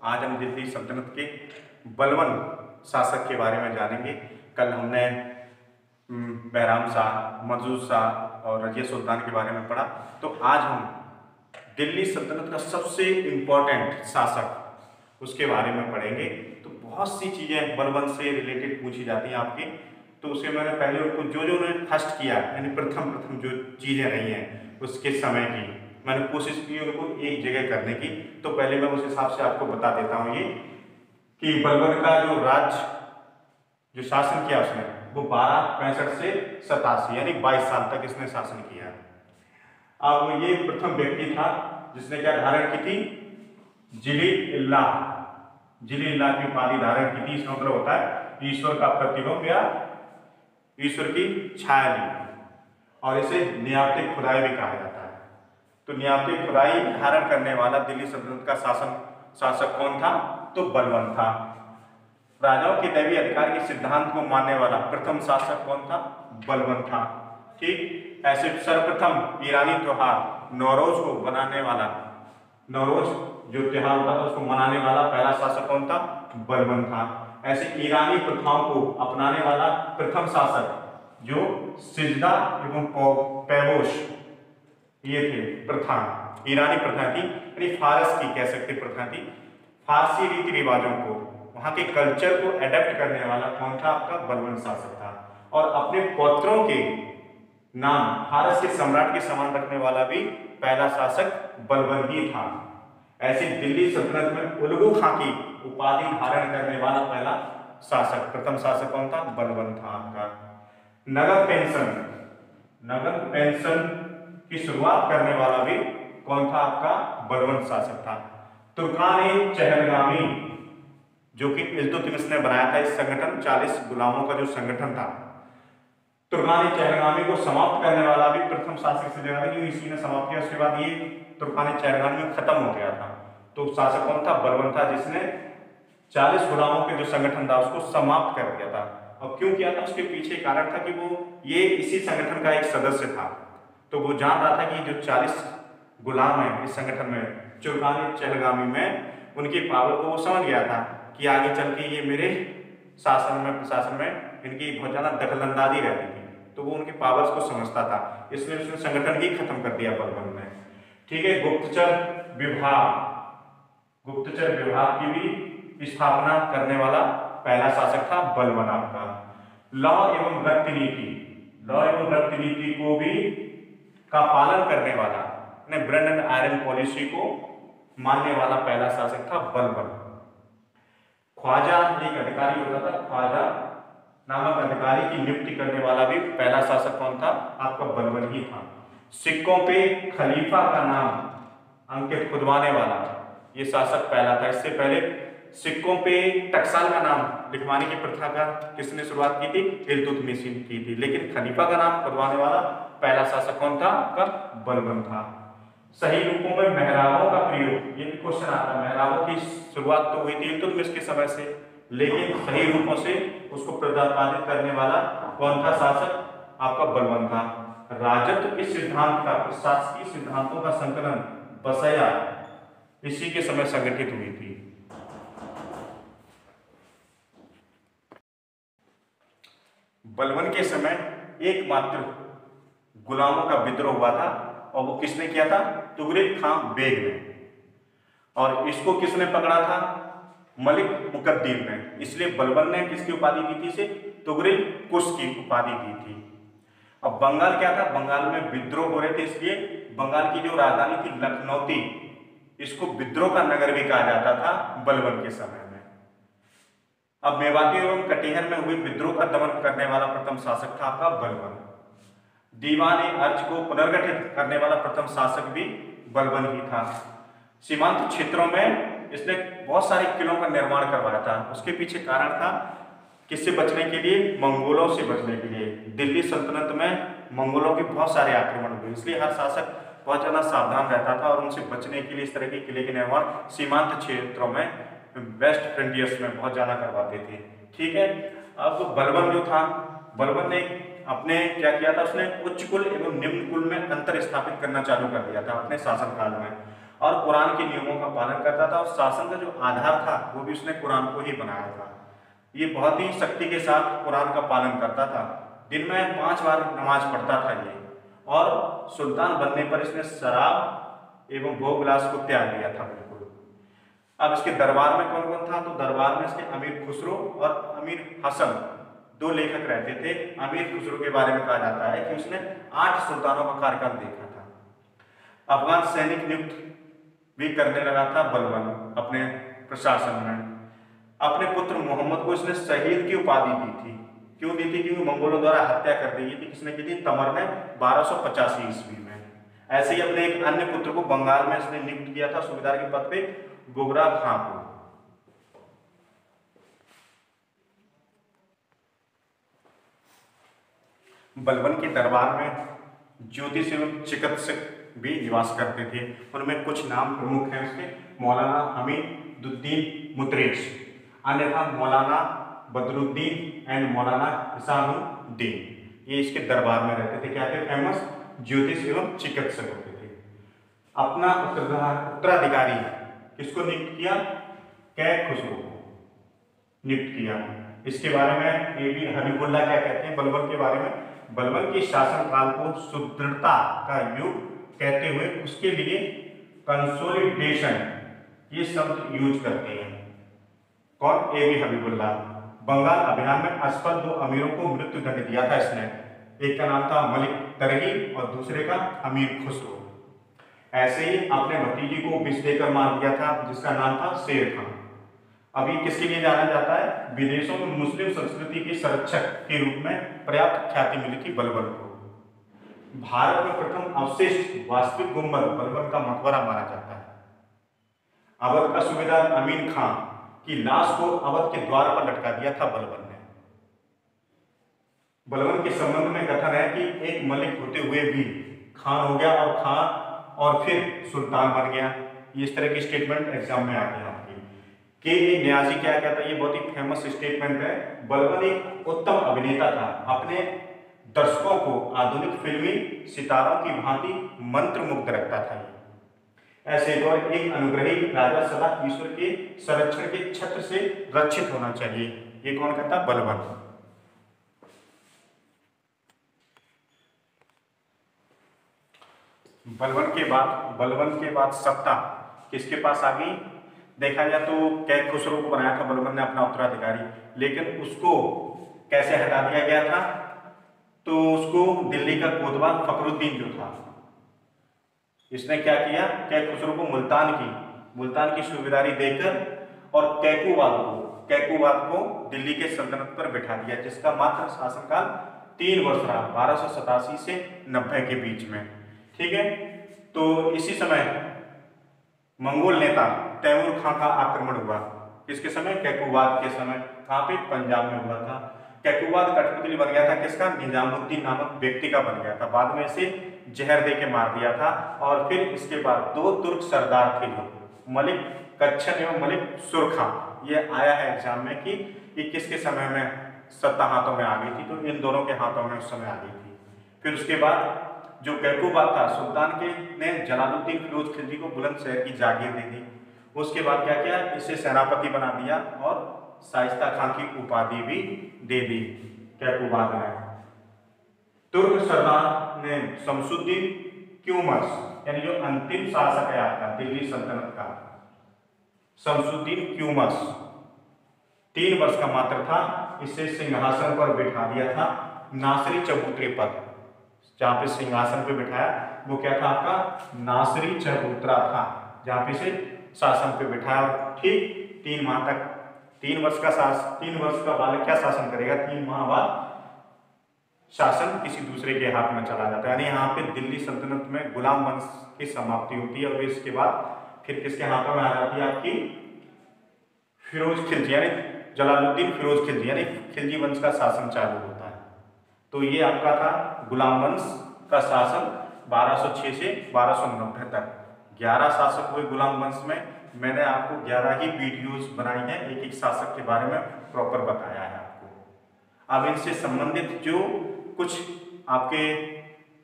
आज हम दिल्ली सल्तनत के बलवन शासक के बारे में जानेंगे। कल हमने बैराम शाह, मजूद शाह और रजिया सुल्तान के बारे में पढ़ा। तो आज हम दिल्ली सल्तनत का सबसे इम्पोर्टेंट शासक उसके बारे में पढ़ेंगे। तो बहुत सी चीज़ें बलवन से रिलेटेड पूछी जाती हैं आपकी, तो उसे मैंने पहले उनको जो उन्होंने फर्स्ट किया यानी प्रथम जो चीज़ें रही हैं उसके समय की मैंने कोशिश की उनको एक जगह करने की। तो पहले मैं उस हिसाब से आपको बता देता हूँ ये कि बलवन का जो शासन किया उसने वो 1265 से 87 यानी 22 साल तक इसने शासन किया। अब ये प्रथम व्यक्ति था जिसने क्या धारण की थी, जिली-इल्लाह की उपाधि धारण की थी। इसका मतलब होता है ईश्वर का प्रतिबिंब या ईश्वर की छाया ली, और इसे नियामती खुदाई भी कहा जाता है। तो नियामती खुदाई धारण करने वाला दिल्ली सल्तनत का शासक कौन था? तो बलवन था। राजाओं के दैवीय अधिकार के सिद्धांत को मानने वाला प्रथम शासक कौन था? बलवन था। ठीक ऐसे सर्वप्रथम ईरानी त्योहार नौरोज को बनाने वाला, नौरोज जो त्योहार होता था उसको मनाने वाला पहला शासक कौन था? बलवन था। ऐसे ईरानी प्रथाओं को अपनाने वाला प्रथम शासक जो सिजदा एवं पैबोश ये थे प्रथा, ईरानी प्रथा थी यानी फारस की कह सकते प्रथा थी। फारसी रीति रिवाजों को, वहां के कल्चर को एडेप्ट करने वाला कौन था? आपका बलवन शासक था। और अपने पौत्रों के नाम फारस के सम्राट के समान रखने वाला भी पहला शासक बलवन ही था। ऐसे दिल्ली सल्तनत में उलगू खां की उपाधि धारण करने वाला पहला शासक, प्रथम शासक कौन था? बलवन था आपका। नगर पेंशन की शुरुआत करने वाला भी कौन था? आपका बलवन शासक था। तुर्कान चहलगामी जो कि इल्तुतमिश ने बनाया था, इस संगठन 40 गुलामों का जो संगठन था, तुर्कान चहलगामी को समाप्त करने वाला भी प्रथम शासक से जगह जो इसी ने समाप्त किया। उसके बाद ये तुर्कान चहलगामी में खत्म हो गया था। तो शासक कौन था? बलवन था, जिसने 40 गुलामों के जो संगठन था उसको समाप्त कर दिया था। और क्यों किया था? उसके पीछे कारण था कि वो ये इसी संगठन का एक सदस्य था। तो वो जान रहा था कि जो 40 गुलाम है इस संगठन में, तुर्कान चहलगामी में, उनकी पावर को वो समझ गया था कि आगे चल के ये मेरे प्रशासन में इनकी बहुत ज्यादा दखलंदाजी रहती थी। तो वो उनके पावर्स को समझता था, इसलिए उसने संगठन ही खत्म कर दिया बलवन ने। ठीक है। गुप्तचर विभाग की भी स्थापना करने वाला पहला शासक था बलवन आपका। लॉ एवं रक्त नीति को भी का पालन करने वाला, ब्रेड एंड आयरन पॉलिसी को मानने वाला पहला शासक था बलवन। ख्वाजा एक अधिकारी होता था, ख्वाजा नामक अधिकारी की नियुक्ति करने वाला भी पहला शासक कौन था? आपका बलवन ही था। सिक्कों पे खलीफा का नाम अंकित खुदवाने वाला ये शासक पहला था। इससे पहले सिक्कों पे टकसाल का नाम लिखवाने की प्रथा का किसने शुरुआत की थी? इल्तुतमिश की थी। लेकिन खलीफा का नाम खुदवाने वाला पहला शासक कौन था? आपका बलवन था। सही रूपों में मेहराबों का प्रयोग, ये भी क्वेश्चन आता है। मेहराबों की शुरुआत तो हुई थी इल्तुतमिश के समय से, लेकिन सही रूपों से उसको प्रतिपादित करने वाला कौन था शासक? आपका बलवन था। राजत्व के सिद्धांत का, प्रशासकीय सिद्धांतों का संकलन बसया इसी के समय संगठित हुई थी। बलवन के समय एकमात्र गुलामों का विद्रोह हुआ था, और वो किसने किया था? तुगरिक खां बेग ने। और इसको किसने पकड़ा था? मलिक मुकद्दर ने। इसलिए बलवन ने किसकी उपाधि दी थी? इसे तुगरिक कुश की उपाधि दी थी। अब बंगाल क्या था? बंगाल में विद्रोह हो रहे थे, इसलिए बंगाल की जो राजधानी थी लखनौती, इसको विद्रोह का नगर भी कहा जाता था बलवन के समय में। अब मेवाती एवं कटिहार में हुए विद्रोह का दमन करने वाला प्रथम शासक था आपका बलवन। दीवान-ए-अर्ज को पुनर्गठित करने वाला प्रथम शासक भी बलवन ही था। सीमांत क्षेत्रों में इसने बहुत सारे किलों का निर्माण करवाया था। उसके पीछे कारण था किससे बचने के लिए? मंगोलों से बचने के लिए। दिल्ली सल्तनत में मंगोलों के बहुत सारे आक्रमण हुए, इसलिए हर शासक बहुत ज्यादा सावधान रहता था और उनसे बचने के लिए इस तरह के किले के निर्माण सीमांत क्षेत्रों में, वेस्ट फ्रंटियर्स में बहुत ज्यादा करवाते थे। ठीक है। अब बलवन जो था, बलवन ने अपने क्या किया था? उसने उच्च कुल एवं निम्न कुल में अंतर स्थापित करना चालू कर दिया था अपने शासनकाल में। और कुरान के नियमों का पालन करता था और शासन का जो आधार था वो भी उसने कुरान को ही बनाया था। ये बहुत ही सख्ती के साथ कुरान का पालन करता था। दिन में 5 बार नमाज पढ़ता था ये। और सुल्तान बनने पर इसने शराब एवं भोग विलास को त्याग दिया था बिल्कुल। अब इसके दरबार में कौन कौन था? तो दरबार में इसके अमीर खुसरो और अमीर हसन 2 लेखक रहते थे। अमीर खुसरो के बारे में कहा जाता है कि उसने 8 सुल्तानों का कार्यकाल देखा था। अफगान सैनिक नियुक्त भी करने लगा था बलबन अपने प्रशासन में। अपने पुत्र मोहम्मद को इसने शहीद की उपाधि दी थी। क्यों दी थी? क्योंकि मंगोलों द्वारा हत्या कर दी गई थी। किसने की थी? तमर ने 1285 ईस्वी में। ऐसे ही अपने एक अन्य पुत्र को बंगाल में इसने नियुक्त किया था सूबेदार के पद पे, बुगरा खां को। बलबन के दरबार में ज्योतिष एवं चिकित्सक भी निवास करते थे। उनमें कुछ नाम प्रमुख हैं उसके: मौलाना हमीदुद्दीन मुतरेश, अन्यथा मौलाना बदरुद्दीन एंड मौलाना इसानुद्दीन। ये इसके दरबार में रहते थे। क्या थे? फेमस ज्योतिष एवं चिकित्सक होते थे। अपना उत्तराधिकारी किसको नियुक्त किया? कैक खुसरो को नियुक्त किया। इसके बारे में ए बी हबीबुल्लाह क्या कहते हैं बलबन के बारे में? बलबन के शासनकाल को सुदृढ़ता का युग कहते हुए उसके लिए कंसोलिडेशन ये शब्द यूज करते हैं। कौन? A B Habibullah. बंगाल अभियान में असफल 2 अमीरों को मृत्यु दंड दिया था इसने। एक का नाम था मलिक तरही और दूसरे का अमीर खुसरो। ऐसे ही अपने भतीजे को विष देकर मार दिया था जिसका नाम था शेर खां। अभी किसके लिए जाना जाता है? विदेशों में मुस्लिम संस्कृति के संरक्षक के रूप में पर्याप्त ख्याति मिली थी बलबन को। भारत में प्रथम अवशिष्ट वास्तविक गुंबद बलबन का मकबरा माना जाता है। अवध का सूबेदार अमीन खां की लाश को अवध के द्वार पर लटका दिया था बलबन ने। बलबन के संबंध में कथन है कि एक मलिक होते हुए भी खान हो गया और खान और फिर सुल्तान बन गया। इस तरह की स्टेटमेंट एग्जाम में आती है आपकी। के न्याजी क्या कहता है? ये बहुत ही फेमस स्टेटमेंट है। बलबन एक उत्तम अभिनेता था। अपने दर्शकों को आधुनिक फिल्मी सितारों की भांति मंत्रमुग्ध रखता था। ऐसे और एक अनुग्रही राजा सदा ईश्वर के संरक्षण के छत्र से रक्षित होना चाहिए। ये कौन कहता? बलबन। बलबन के बाद सत्ता किसके पास आ गई? देखा जाए तो कैक खुसरो को बनाया था बलबन ने अपना उत्तराधिकारी, लेकिन उसको कैसे हटा दिया गया था? तो उसको दिल्ली का कोतवाल फखरुद्दीन जो था, इसने क्या किया? कैक खुसरो को मुल्तान की सूबेदारी देकर और कैकुबाद को दिल्ली के सल्तनत पर बिठा दिया, जिसका मात्र शासनकाल 3 वर्ष रहा, 1287 से 90 के बीच में। ठीक है। तो इसी समय मंगोल नेता तैमूर खां का आक्रमण हुआ। किसके समय? कैकुबाद के समय। कहाँ पे? पंजाब में हुआ था। कैकुबाद कठपुतली बन गया था किसका? निजामुद्दीन नामक व्यक्ति का बन गया था। बाद में इसे जहर दे के मार दिया था। और फिर इसके बाद 2 तुर्क सरदार थे, मलिक कच्छन एवं मलिक सुरखा। ये आया है एग्जाम में कि ये किसके समय में सत्ता हाथों में आ गई थी? तो इन दोनों के हाथों में उस समय आ गई थी। फिर उसके बाद जो कैकुबाद था, सुल्तान के ने जलालुद्दीन फिरोज खिलजी को बुलंदशहर की जागीर दे दी। उसके बाद क्या किया? इसे सेनापति बना दिया और शाइस्ता खां की उपाधि भी दे दी कैकुबाद ने। तुर्क सरदार ने शमसुद्दीन क्यूमर्स, यानी जो अंतिम शासक है आपका दिल्ली सल्तनत का, शमसुद्दीन क्यूमर्स 3 वर्ष का मात्र था। इसे सिंहासन पर बिठा दिया था नासरी चबूतरे पर। जहां पे सिंहासन पे बिठाया वो क्या था आपका? नासरी चबूतरा था, जहां पे इसे शासन पे बिठाया। ठीक 3 माह तक, 3 वर्ष का बालक क्या शासन करेगा? 3 माह बाद शासन किसी दूसरे के हाथ में चला जाता है। यानी यहाँ पे दिल्ली सल्तनत में गुलाम वंश की समाप्ति होती है और इसके बाद फिर किसके हाथों में आ जाती है? आपकी फिरोज खिलजी, यानी जलालुद्दीन फिरोज खिलजी, यानी खिलजी वंश का शासन चालू होता है। तो ये आपका था गुलाम वंश का शासन 1206 से 1290 तक। 11 शासक हुए गुलाम वंश में। मैंने आपको 11 ही वीडियोस बनाई हैं, एक शासक के बारे में प्रॉपर बताया है आपको। अब इनसे संबंधित जो कुछ आपके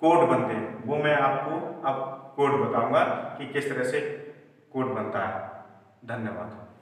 कोड बनते हैं वो मैं आपको अब कोड बताऊंगा कि किस तरह से कोट बनता है। धन्यवाद।